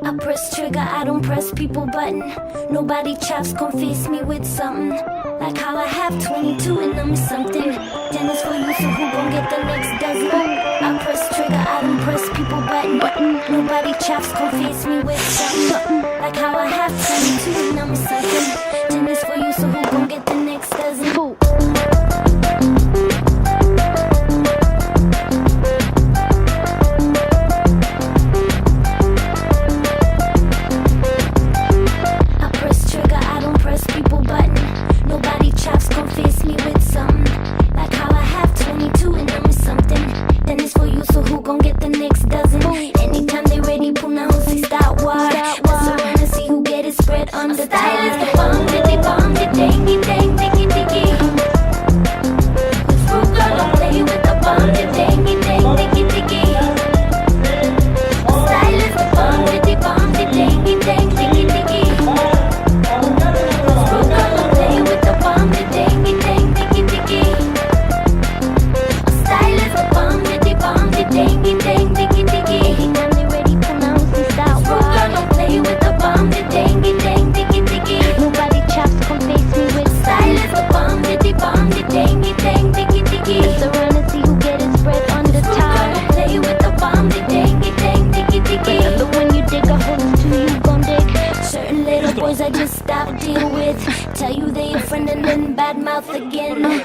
I press trigger, I don't press people button. Nobody chops, confess me with something. Like how I have 22 and I'm something. Then it's for you, so who gon' get the next dozen? I press trigger, I don't press people button. Nobody chops, confess me with something. Like how I have 22 and I'm something. Then it's for you, so who gon' get the next dozen? Confess me with something. Like how I have 22 and I'm something. Then it's for you, so who gon' get the next dozen? Anytime they ready, pronounce it, start war. Mess around and see who get it spread on the style is the bomb, the dangy, dang, diggy, diggy. Cause Rude Girl don't play with the bomb, the dangy, dang, diggy, diggy. Style is the bomb, the dangy, dang, diggy, diggy. Diggy, dang, diggy, diggy. Anytime they ready, pronounce it, start war. Girl don't play with the bomb, the dangy, dang, diggy, diggy. Nobody chops, confess me with style is the bomb, the dangy, dang, diggy, diggy. Mess around and see who get it spread on the top. Girl don't play with the bomb, the dangy, dang, diggy, diggy. But when you dig a hole, it's two you gon' dig. Certain little boys I just stop deal with. Tell you they your friend and then bad mouth again.